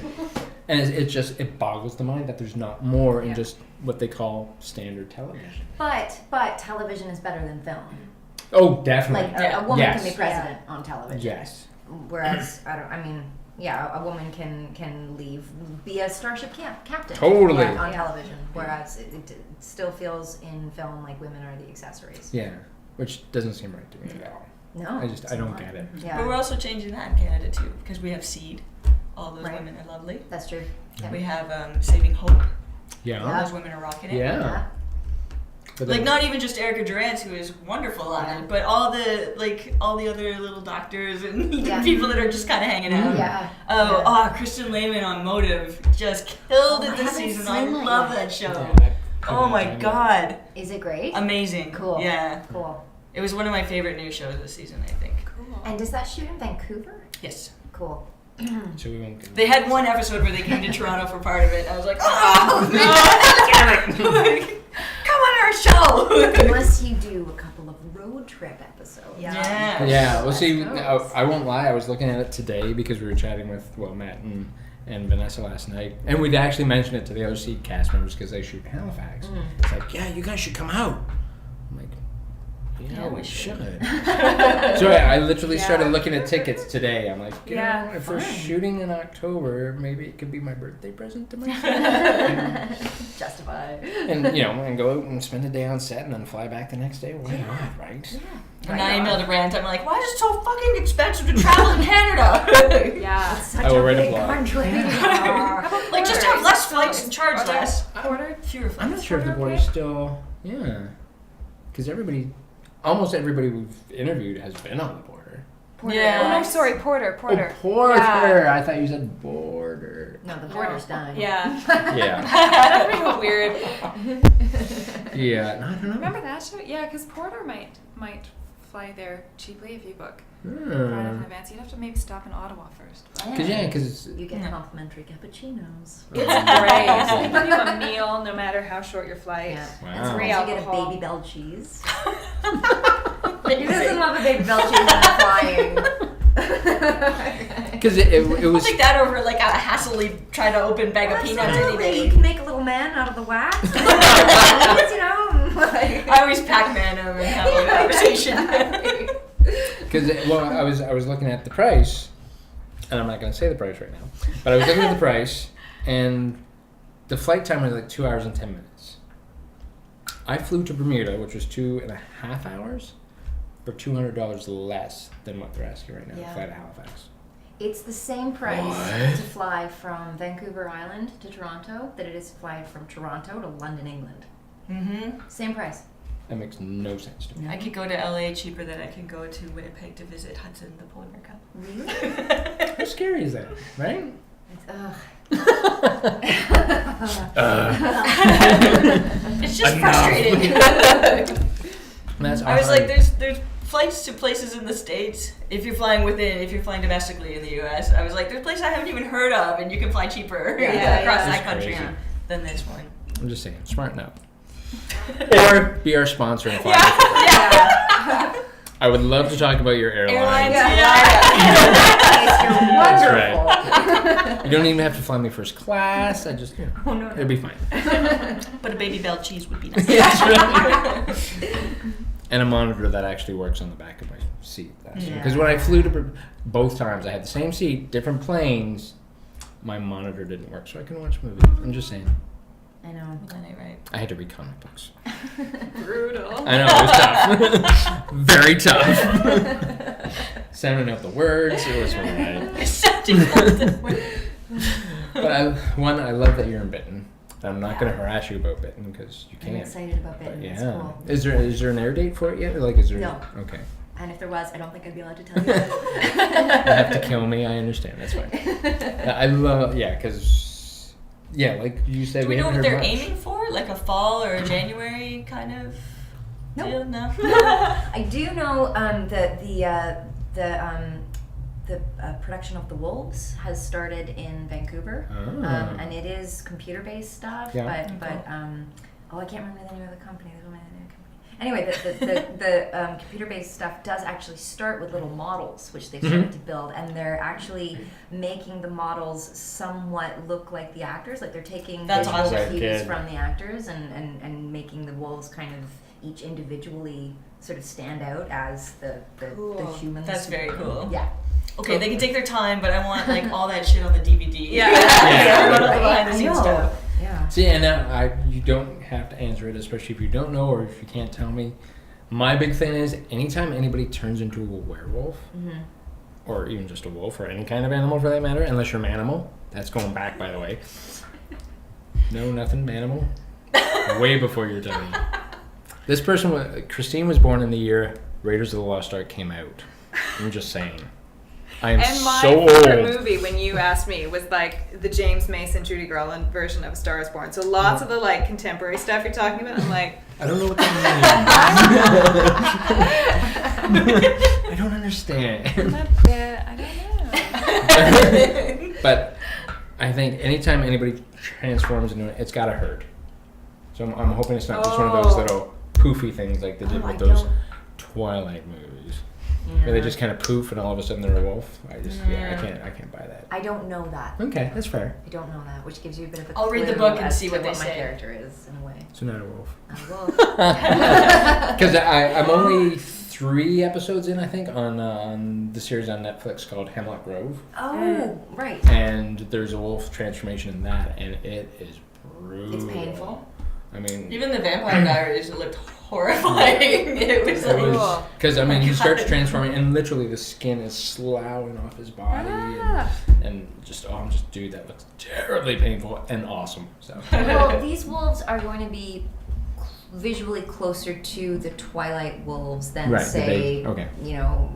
And it boggles the mind that there's not more in just what they call standard television. But television is better than film. Oh, definitely. Like a woman Yes. can be president on television. Yes. Whereas a woman can be a starship captain. Totally. On television. Whereas it still feels in film like women are the accessories. Yeah. Which doesn't seem right to me at all. No. I don't get it. Yeah. But we're also changing that in Canada too, because we have Seed. All those Right. women are lovely. That's true. Yeah. We have Saving Hope. Yeah. All those women are rocking it. Yeah. But Like then- not even just Erica Durant, who is wonderful on it, but all the other little doctors and Yeah. people that are just kind of hanging out. Yeah. Kristen Lehman on Motive just killed it this season. I love that show. Yeah, Oh my god, Is it great? amazing. Cool. Yeah, Cool. it was one of my favorite new shows this season. I think. Cool. And does that shoot in Vancouver? Yes. Cool. So we won't get They had one episode where they came to Toronto for part of it. I was like, oh no, damn it! Come on our show. Unless you do a couple of road trip episodes. Yeah. Yeah, well, see, West I won't lie. I was looking at it today because we were chatting with Matt and Vanessa last night, and we'd actually mentioned it to the OC cast members because they shoot in Halifax. It's like, yeah, you guys should come out. I'm like, yeah, we should. So I literally started looking at tickets today. I'm like, you know, if we're shooting in October, maybe it could be my birthday present to myself. Justify. And and go out and spend a day on set and then fly back the next day. Why not, right? And I emailed a rant. I'm like, why is it so fucking expensive to travel in Canada? Yeah. Such I will a write a big blog. country. Like, just have less flights and charge less. Porter? Fewer flights. I'm not sure if the border's still, because almost everybody we've interviewed has been on the border. Yeah. Oh no, sorry, Porter. Oh, Porter! Yeah. I thought you said border. No, the border's dying. Yeah. Yeah. That'd be a weird. Yeah. I don't know. Remember that show? Yeah, because Porter might fly there cheaply if you book far enough in advance. You'd have to maybe stop in Ottawa first. But Because You get complimentary cappuccinos. it's great. They give you a meal no matter how short your flight. Yeah. Wow. And sometimes Free you get a alcohol. baby bell cheese. Who doesn't love a baby bell cheese when they're flying? because it I'll was take that over like a hassily trying to open bag of peanuts any Absolutely. day. You can make a little man out of the wax. You know, like. I always Pac-Man him and have a conversation. because I was looking at the price, and I'm not going to say the price right now, but I was looking at the price, and the flight time was like 2 hours and 10 minutes. I flew to Bermuda, which was 2.5 hours, for $200 less than what they're asking right now to fly to Halifax. It's the same price What? to fly from Vancouver Island to Toronto that it is to fly from Toronto to London, England. Mm-hmm. Same price. That makes no sense to me. I could go to LA cheaper than I can go to Winnipeg to visit Hudson, the polar bear cub. Really? How scary is that, right? It's, ugh. It's just Enough. frustrating. That's I was awesome. like, there's flights to places in the States. If you're flying domestically in the US, I was like, there's places I haven't even heard of, and you can fly cheaper across that That's country crazy. than this one. I'm just saying, smarten up. Or be our sponsor and fly. Yeah. I would love to talk about your airline. Airlines. That's You're wonderful. You don't even have to fly me first class. I just, Oh, no. it'll be fine. But a baby bell cheese would be nice. That's right. And a monitor that actually works on the back of my seat. Because when I flew to both times, I had the same seat, different planes. My monitor didn't work, so I couldn't watch movies. I'm just saying. I know. That ain't right. I had to read comic books. Brutal. I know, it was tough. Very tough. Sounding out the words, it was really bad. But I love that you're in Benton. I'm not going to harass you about Bitten because you I'm can't. excited about But Bitten. yeah. It's cool. Is there an air date for it yet? Like, is there? No. Okay. And if there was, I don't think I'd be allowed to tell you. You have to kill me. I understand. That's fine. I love. Yeah, because like you said, Do we know haven't what heard they're much. aiming for? Like a fall or a January kind of Nope. deal? No. I do know the production of The Wolves has started in Vancouver, Oh. and it is computer-based stuff. Yeah. But I can't remember the name of the company. There's only the name of the company. Anyway, the computer-based stuff does actually start with little models, which they've started to build, and they're actually making the models somewhat look like the actors. Like they're taking That's visual awesome. cues Good. from the actors and making the wolves kind of each individually sort of stand out as the humans. That's very cool. Yeah. Okay, they can take their time, but I want like all that shit on the DVD. Yeah. I want all the behind the I scenes know. stuff. Yeah. See, and now you don't have to answer it, especially if you don't know or if you can't tell me. My big thing is anytime anybody turns into a werewolf, or even just a wolf, or any kind of animal for that matter, unless you're an animal, that's going back, by the way. No, nothing, animal. Way before your time. This person, Christine, was born in the year Raiders of the Lost Ark came out. I'm just saying. I am And my so favorite old. movie, when you asked me, was like the James Mason, Judy Garland version of A Star Is Born. So lots of the like contemporary stuff you're talking about, I'm like, I don't know what that means. I don't understand. I don't know. But I think anytime anybody transforms into it, it's gotta hurt. So I'm hoping it's not just one of those little poofy things like they did Oh, with I those don't- Twilight movies, where they just kind of poof and all of a sudden they're a wolf. I can't buy that. I don't know that. Okay, that's fair. I don't know that, which gives you a bit of a I'll read the clue book and as see to what they my say. character is in a way. So not a wolf. I will. Because I'm only 3 episodes in, I think, on the series on Netflix called Hemlock Grove. Oh, right. And there's a wolf transformation in that, and it is brutal. It's painful. I mean, Even the Vampire Diaries, it looked horrifying. It was like, because I mean, he God. starts transforming, and literally the skin is sloughing off his body, Ah. and just dude, that looks terribly painful and awesome. So Well, these wolves are going to be visually closer to the Twilight wolves than, Right, say, okay. you know,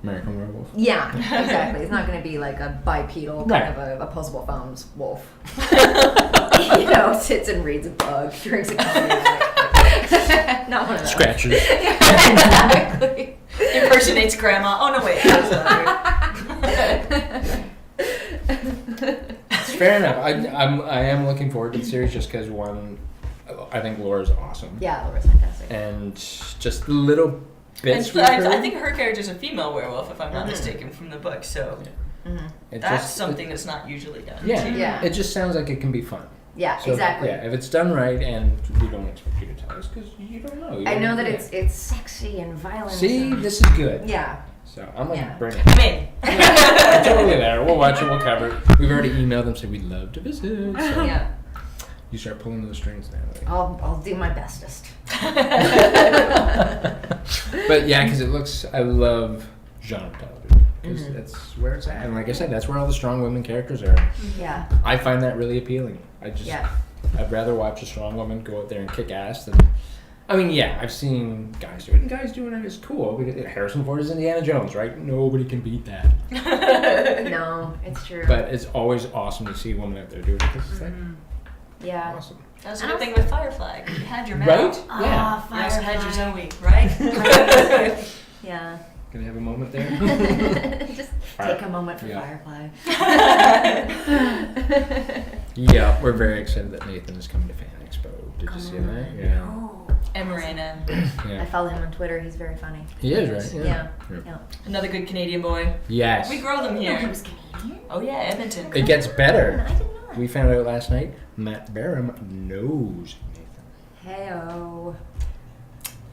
American Werewolf. yeah, exactly. It's not going to be like a bipedal Right. kind of a opposable thumbs wolf. Sits and reads a book, drinks a coffee. Not one of those. Scratches. Exactly. impersonates grandma. Oh no, wait. I'm sorry. It's fair enough. I am looking forward to the series just because I think Laura's awesome. Yeah, Laura's fantastic. And just little bits. And we've heard. I think her character's a female werewolf, if I'm not mistaken, from the book. So It that's just- something that's not usually done. Yeah, too. Yeah. It just sounds like it can be fun. Yeah, So, exactly. Yeah, if it's done right, and we don't expect you to tell us because you don't know. You I know don't- that yeah. it's sexy and violent. See, and, this is good. yeah. So I'm like, Yeah. bring it. I'm in. I'm totally there. We'll watch it. We'll cover it. We've already emailed them, said we'd love to visit. So Yeah. you start pulling those strings now. I'll do my bestest. But yeah, because it looks. I love genre television because that's where it's at, and like I said, that's where all the strong women characters are. Yeah. I find that really appealing. Yeah. I'd rather watch a strong woman go out there and kick ass than. I mean, yeah, I've seen guys do it, and guys doing it is cool because Harrison Ford is Indiana Jones, right? Nobody can beat that. No, it's true. But it's always awesome to see a woman out there do it because it's like yeah. awesome. That's the good thing with Firefly. You had your Right? Mel. Yeah. You also had your Firefly. Zoe, right? Yeah. Can I have a moment there? Just take a moment for Yeah. Firefly. Yeah, we're very excited that Nathan is coming to Fan Expo. Did you see that? Yeah. Oh. And Marina. I Yeah. follow him on Twitter. He's very funny. He is, right? Yeah. Yeah. Yeah. Another good Canadian boy. Yes. We grow them He here. was Canadian. Oh yeah, Edmonton. It gets I better. didn't know that. We found out last night Matt Barham knows Nathan. Hey-o.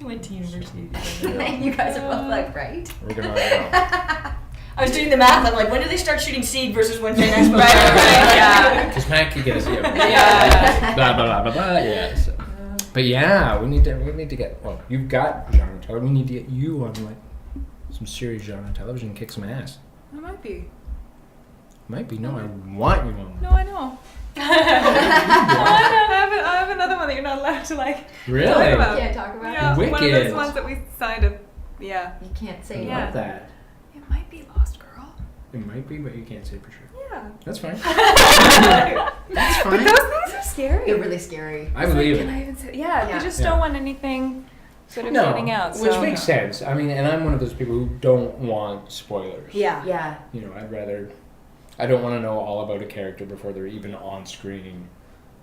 We went to university. You guys are both like, right? We're gonna I was doing the math. I'm like, when do they start shooting seed versus when Fan Expo? Yeah. because Matt could get us here. Yeah. Blah blah blah blah blah. Yeah. So. But yeah, we need to get. Well, you've got genre television. We need to get you on like some serious genre television and kick some ass. It might be. Might be. No, I want you on. No, I know. I have another one that you're not allowed to like Really? talk about. Can't talk about Yeah, one of Wicked. those ones that we signed up. Yeah. it. You can't say I Yeah. love that. It might be Lost Girl. It might be, but you can't say for sure. Yeah. That's fine. That's fine. But those things are scary. They're really scary. I believe Can it. I even say? Yeah, Yeah. they just Yeah. don't want anything sort of No, getting out. which So. makes sense. I mean, and I'm one of those people who don't want spoilers. Yeah. Yeah. You know, I don't want to know all about a character before they're even on screen.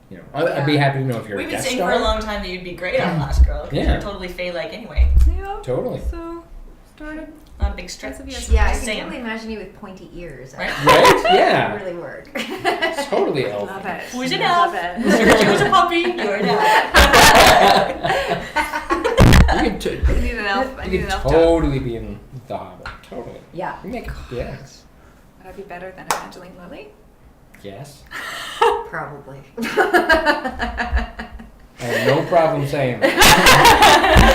You know, I'd be happy to know if you're We've a been guest saying star. for a long time that you'd be great on Last Girl. 'Cause Yeah. You're totally Faye-like anyway. Yeah. Totally. So started. Not a big stretch. Yes. Yeah, I Just can saying. totally imagine you with pointy ears. Right? Right? It Yeah. would really work. Totally elf. Love it. Who's an Love elf? it. She was a puppy. You're an elf. You I need an elf. I You need could an elf job. totally be in The Hobbit. Totally. Yeah. You make yes. Would I be better than Evangeline Lilly? Yes. Probably. I have no problem saying that.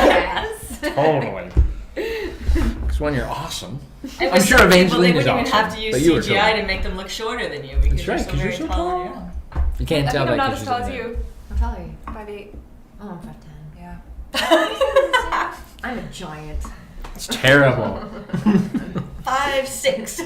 Yes. Totally. Because when you're awesome. And I'm with sure some people, Evangeline they is wouldn't even awesome, have to use but you were CGI so- to make them look shorter than you because That's right, you're 'cause you're very so tall. tall. Yeah. You can't I tell think I'm that not 'cause as she's tall in as there. you. How tall are you? 5'8". Oh, I'm 5'10". Yeah. I'm a giant. It's terrible. 5'6".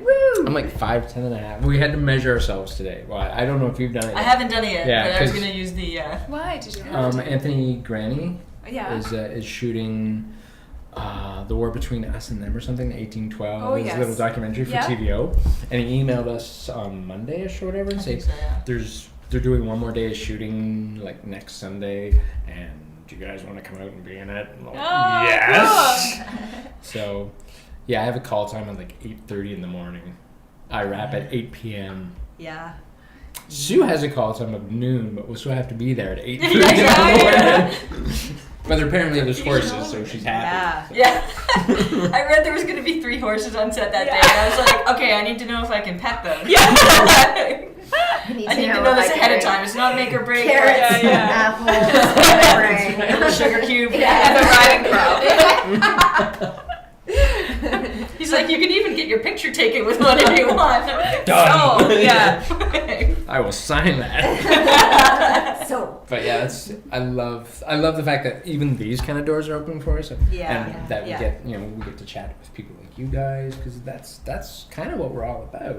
Woo! I'm like 5'10" and a half. We had to measure ourselves today. Well, I don't know if you've done it. I haven't done it yet, Yeah, but I was 'cause- gonna use the. Why did you have to? Anthony Granny Yeah. is shooting The War Between Us and Them or something, 1812. Oh, It's yes. a little documentary for Yeah. TVO. And he emailed us on Monday-ish or whatever and I said, think so, yeah. they're doing one more day of shooting like next Sunday, and do you guys want to come out and be in it? And I'm like, Oh, yes! So, yeah, I have a call time at like 8:30 in the morning. I wrap at 8 p.m. Yeah. Sue has a call time of noon, but we'll still have to be there at 8:30 Yeah, in the yeah. morning. But apparently there's horses, so she's happy. Yeah. I read there was gonna be 3 horses on set that day, and I was like, okay, I need to know if I can pet them. Yeah. I need to know this ahead of time. It's not make or break. Carrots, Yeah, yeah. apples, Sugar cube. And the riding crop. He's like, you can even get your picture taken with one if you want. I'm like, Done. Oh, yeah. I will sign that. So But yeah, I love the fact that even these kind of doors are open for us, and Yeah. that we Yeah. get we get to chat with people like you guys, because that's kind of what we're all about.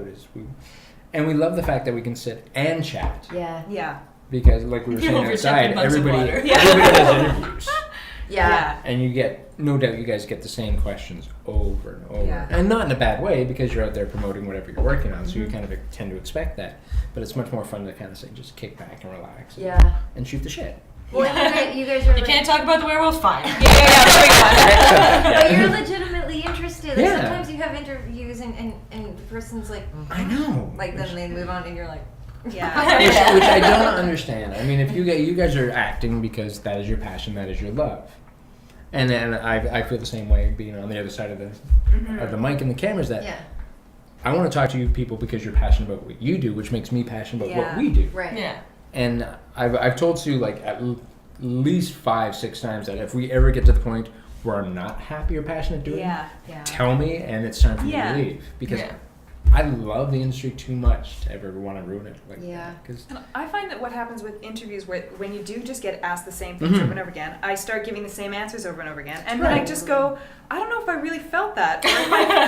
And we love the fact that we can sit and chat, yeah, Yeah. because like we were You're saying over outside, 7 months of everybody water. does interviews, yeah, and you get no doubt you guys get the same questions over and over, Yeah. and not in a bad way, because you're out there promoting whatever you're working on, so you kind of tend to expect that. But it's much more fun to kind of say, just kick back and relax, yeah. and shoot the shit. Well, you guys are. You can't talk about the werewolves? Fine. But you're legitimately interested. Like, Yeah. sometimes you have interviews and the person's like, I know. like then they move on and you're like, Yeah. Which I don't understand. I mean, if you guys are acting because that is your passion, that is your love, and I feel the same way being on the other side of the mic and the cameras. That yeah, I want to talk to you people because you're passionate about what you do, which makes me passionate about what Yeah. we do. right, Yeah. And I've told Sue like at least 5-6 times that if we ever get to the point where I'm not happy or passionate doing it, yeah. tell me, and it's time for me Yeah. to leave, because Yeah. I love the industry too much to ever want to ruin it. Like, Yeah. Because And I find that what happens with interviews, where when you do just get asked the same things Mhm. over and over again, I start giving the same answers over and over again, and then I Right. just go, I don't know if I really felt that,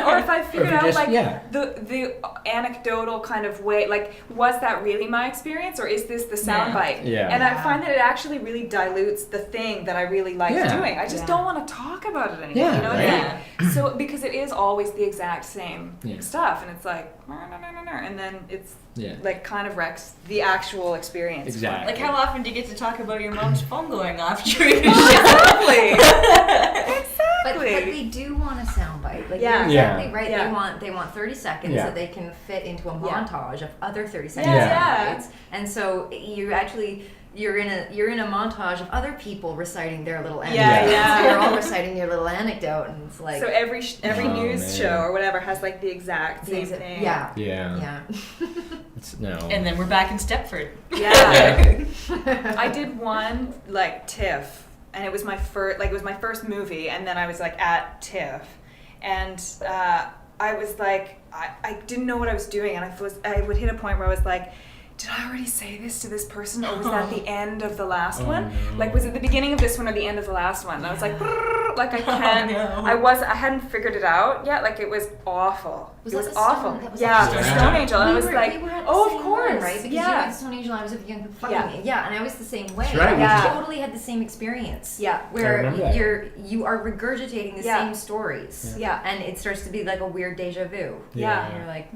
or if I figured you out just- like yeah. the anecdotal kind of way, like was that really my experience, or is this the soundbite? Yeah. And I find that it actually really dilutes the thing that I really like Yeah. doing. I just Yeah. don't want to talk about it anymore. Yeah, You know what right. I mean? So because it is always the exact same Yeah. stuff, and it's like, and then it's Yeah. like kind of wrecks the actual experience. Exactly. Like, how often do you get to talk about your mom's phone going off during your Exactly. But Exactly. they do want a soundbite. Like Yeah. you're exactly Yeah. right. Yeah. They want 30 seconds Yeah. that they can fit into a Yeah. montage of other 30 second Yeah. soundbites. And so you're in a montage of other people reciting their little anecdote. Yeah, yeah. So you're all reciting your little anecdote, and it's like So every Oh, news man. show or whatever has like the exact the same exa- thing. yeah, Yeah. yeah. It's, no. And then we're back in Stepford. Yeah. I did one like TIFF, and it was my first movie, and then I was like at TIFF, and I was like I didn't know what I was doing, and I would hit a point where I was like, did I already say this to this person, or was that the end of the last one? No. Like, was it the beginning of this one or the end of the last one? And I was like, like I can't. no. I hadn't figured it out yet. Like, it was awful. Was it that was the stone- awful. that was Yeah, the the stone- Stone Angel. And I was we like, were at the oh, same of course, one, right? Because you were yeah. at Stone Angel, I was with young Yeah. yeah, and I was the same way. That's right, we I just- totally had the same experience. Yeah. I Where remember that. you are regurgitating the Yeah. same stories. Yeah. And it starts to be like a weird deja vu. Yeah. And you're like,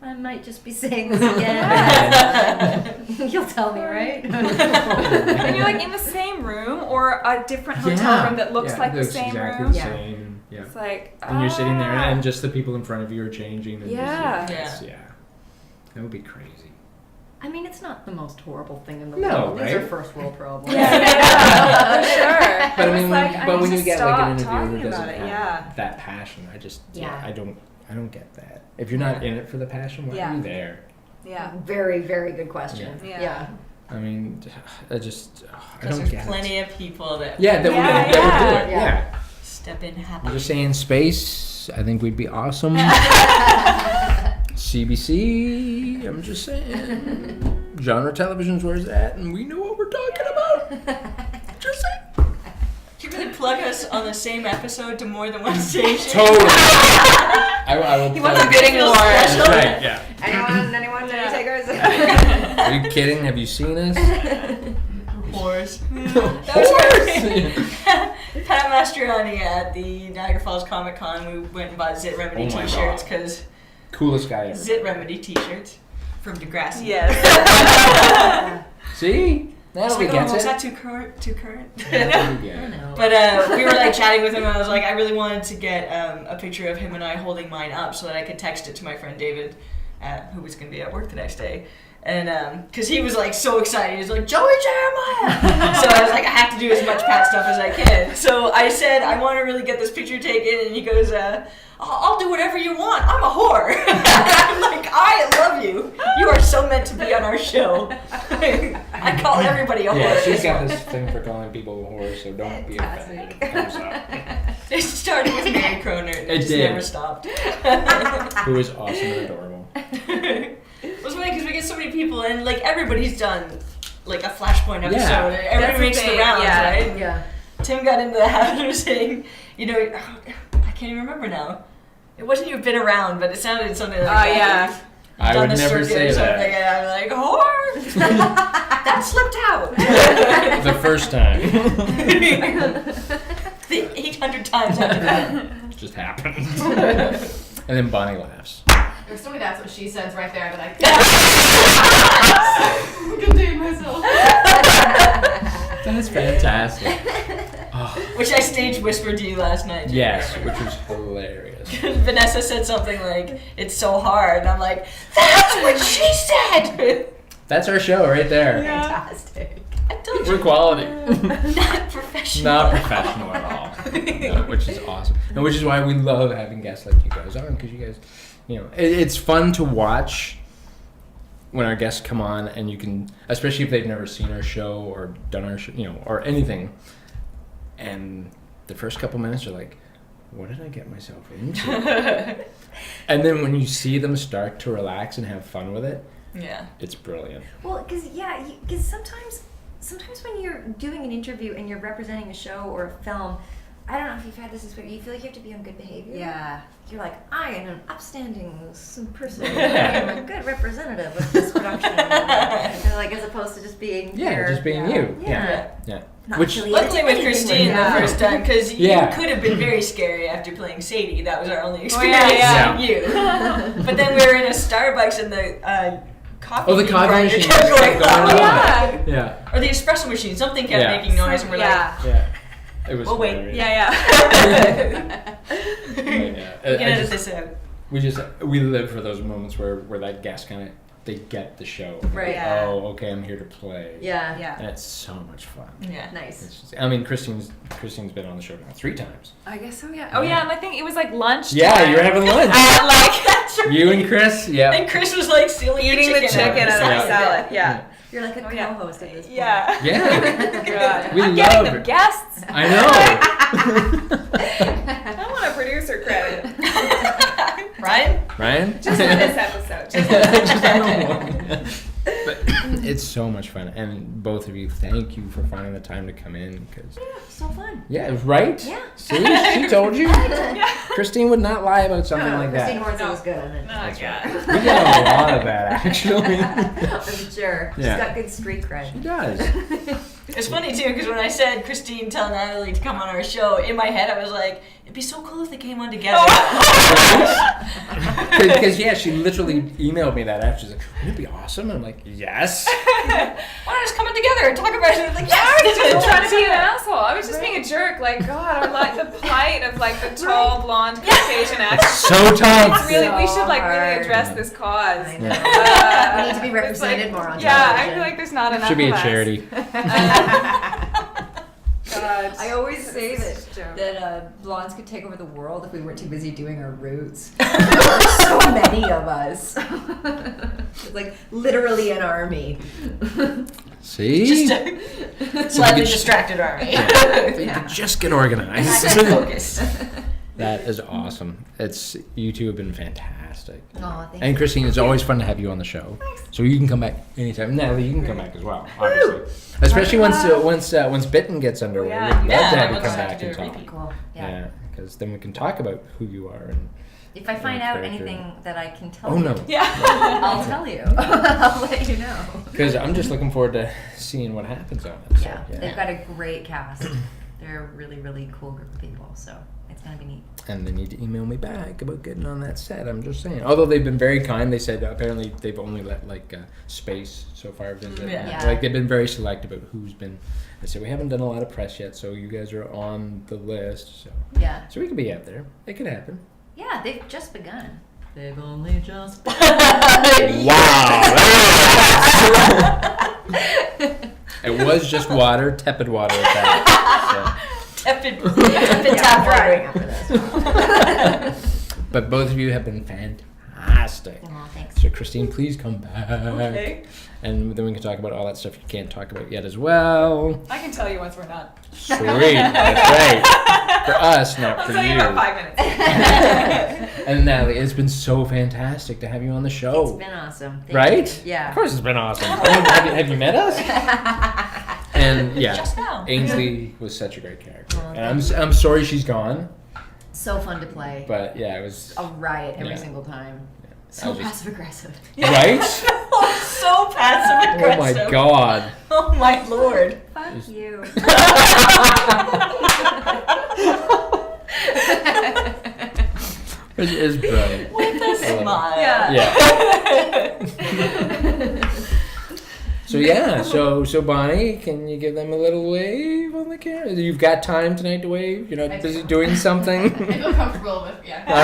I might just be saying this again. You'll tell me, right? And you're like in the same room or a different hotel room that looks like the looks same exactly room. the Yeah. same. Yeah. It's like, And you're sitting there, and just the people in front of you are changing. And Yeah. yeah. That would be crazy. I mean, it's not the most horrible thing in the No, world. These are right? first world problems. yeah, for sure. But I was mean, like, when need you to get like an stop interviewer who talking doesn't about it, have yeah. that passion, I just Yeah. I don't get that. If you're not in it for the passion, why Yeah. are you there? Yeah. Very, very good question. Yeah. Yeah. I mean, I just I Because don't there's get plenty it. of people that Yeah, that Yeah, would do yeah. it. Yeah. step in I'm happily. just saying, space. I think we'd be awesome. CBC. I'm just saying. Genre television's where it's at, and we know what we're talking about. Just saying. You really plug us on the same episode to more than one station. Totally. I will. He wants a plug- bidding war. That's right. Yeah. Anyone, Yeah. takers? Are you kidding? Have you seen us? Horse. Horse. Pat Mastriani at the Niagara Falls Comic Con. We went and bought Zit Remedy Oh my t-shirts God. because Coolest guy ever. Zit Remedy t-shirts from Degrassi. Yes. See? Natalie Like, gets was it. that too current? Too current? Yeah. I know. But we were like chatting with him, and I was like, I really wanted to get a picture of him and I holding mine up so that I could text it to my friend David, who was going to be at work the next day. And because he was like so excited, he was like, Joey Jeremiah! So I was like, I have to do as much Pat stuff as I can. So I said, I want to really get this picture taken, and he goes, I'll do whatever you want. I'm a whore. I'm like, I love you. You are so meant to be on our show. I call everybody a whore. Yeah, she's got this thing for calling people whores, so don't be offended if it comes up. It started with Mary Croner. It just did. never stopped. Who is awesome and adorable. It was funny because we get so many people, and like everybody's done like a Flashpoint episode. Yeah. And everyone That's the makes the thing, rounds, yeah. right? Yeah. Tim got into the habit of saying, you know, I can't even remember now. It wasn't you've been around, but it sounded something like that. Yeah. I Done would the never circuit say or something, that. and I'm like, whore! That slipped out. The first time. The 800 times after that. It just happened. And then Bonnie laughs. There's so many that's what she says right there that I contain myself. That's fantastic. Which I stage whispered to you last night. Yes, which was hilarious. Vanessa said something like, it's so hard. And I'm like, that's what she said! That's our show right there. Fantastic. I told We're you. quality. Not professional. Not professional at all. No, which is awesome. And which is why we love having guests like you guys on, because you guys, you know, it's fun to watch when our guests come on, and you can, especially if they've never seen our show or done our show, you know, or anything. And the first couple minutes are like, what did I get myself into? And then when you see them start to relax and have fun with it, Yeah. it's brilliant. Well, because sometimes when you're doing an interview and you're representing a show or a film, I don't know if you've had this experience, you feel like you have to be on good behavior. Yeah. You're like, I am an upstanding person. I am a good representative of this production. And like, as opposed to just being Yeah, just being you. Yeah. Yeah. Not Which, really Luckily with anything Christine like that. the first time, because Yeah. you could have been very scary after playing Sadie. That was our only yeah, experience yeah. with you. But then we were in a Starbucks and the coffee Oh, the coffee grinder machine kept just going kept going off. on. Yeah. yeah. Or the espresso machine. Something kept Yeah. making noise and we're Yeah. Yeah. It was We'll wait. hilarious. Yeah. Yeah. We can I edit just- this out. we live for those moments where that guest kind of, they get the show. Right. Yeah. Oh, okay, I'm here to play. Yeah. Yeah. And it's so much fun. Yeah. Nice. It's just, I mean, Christine's been on the show now 3 times. I guess so, yeah. Oh, yeah, and I think it was like lunch. Yeah, you were having lunch. That's right. You and Chris, yeah. And Chris was like stealing Eating the chicken out of Yeah. the salad. Yeah. You're like a Oh, yeah. co-host of this. Yeah. Yeah. God. We I'm love getting the it. guests. I know. I want a producer credit. Ryan? Ryan? Just for this episode. Just Just that one. But it's so much fun, and both of you, thank you for finding the time to come in. Because So fun. yeah, right. Yeah. See, she told you. Christine would not lie about something like Christine that. Horne said it was good. I meant. Oh, God. We get a lot of that actually. I'm sure. She's Yeah. got good street She cred. does. It's funny too because when I said Christine tell Natalie to come on our show, in my head I was like, it'd be so cool if they came on together. Because yeah, she literally emailed me that after. She's like, "Wouldn't it be awesome?" And I'm like, "Yes." Why don't we just come in together and talk about it? Like, yes, I was just trying to be an asshole. I was just being a jerk. Like, God, I'm like the plight of like the tall, blonde, Caucasian actress. So tough. It's really, we So should like really hard. address this cause. I know. Yeah. We need to be It's represented more on Yeah, I television. feel like there's not enough. Should be of a us. charity. God. I always say This is a joke. that blondes could take over the world if we weren't too busy doing our roots. There's so many of us. It's like literally an army. See? just a slightly distracted army. If you could just get organized. Focus. That is awesome. You two have been fantastic. Aw, thank And you. Christine, it's always fun to have you on the show. So you can come back anytime. Natalie, you can come back as well, obviously. Especially once Bitten gets underway. Yeah. We'd love Yeah, to have you let's come have back to and do a talk. repeat. Cool. Yeah. Yeah, because then we can talk about who you are. And If I find out character. anything that I can tell oh you, no, Yeah. I'll tell you. I'll let you know. because I'm just looking forward to seeing what happens on it. So, Yeah, they've got a great cast. They're a really, really cool group of people, so it's gonna be neat. And they need to email me back about getting on that set. I'm just saying. Although they've been very kind, they said apparently they've only let space so far visit. Yeah. Yeah. Like they've been very select about who's been. They said we haven't done a lot of press yet, so you guys are on the list. So we could be out there. It could happen. Yeah, they've just begun. They've only just begun. Wow. It was just water, tepid water at that. Tepid Yeah, tap I'm driving water. after this. So. But both of you have been fantastic. Aw, thanks. So Christine, please come back. Okay. And then we can talk about all that stuff you can't talk about yet as well. I can tell you once we're done. Sweet. That's right. For us, not I'll for tell you you. in about 5 minutes. And Natalie, it's been so fantastic to have you on the show. It's been awesome. Thank Right? you. Yeah. Of course it's been awesome. have you met us? And yeah, Just now. Ainsley was such a great character. Oh, And I'm sorry she's gone, So fun to play. but yeah, it was A riot every Yeah. single time. I So was just- passive aggressive. right? So passive Oh aggressive. my god. Oh my lord. Fuck you. It is brilliant. With a smile. Yeah. Yeah. So yeah, so Bonnie, can you give them a little wave on the camera? You've got time tonight to wave. You're I not do. busy doing something. I feel comfortable with, yeah. All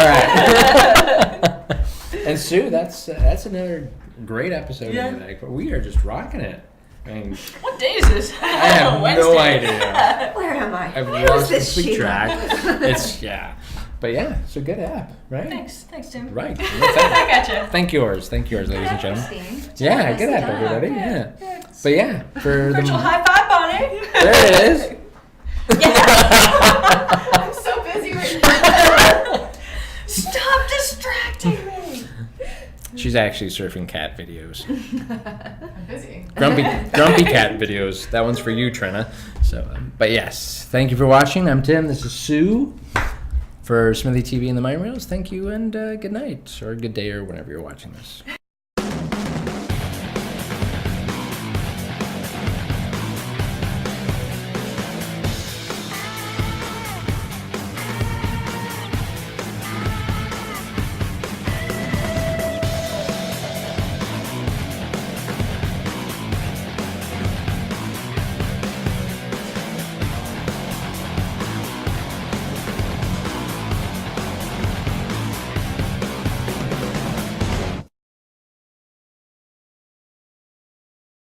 right. And Sue, that's another great episode Yeah. of the night. But we are just rocking it. I mean, What day is this? I have no Wednesday. idea. Where am I? I've Who's lost this complete Sheila? track. It's yeah, but yeah, it's a good app, right? Thanks, Tim. Right. I gotcha. Thank yours, ladies and gentlemen. Christine. Yeah, good app, Nicely done. everybody. Yeah. But yeah, for Virtual the high five, Bonnie. there it is. I'm so busy right now. Stop distracting me. She's actually surfing cat videos, I'm busy. grumpy cat videos. That one's for you, Trina. So, but yes, thank you for watching. I'm Tim. This is Sue for Smithy TV and the Mind Reels. Thank you and good night or good day or whenever you're watching this.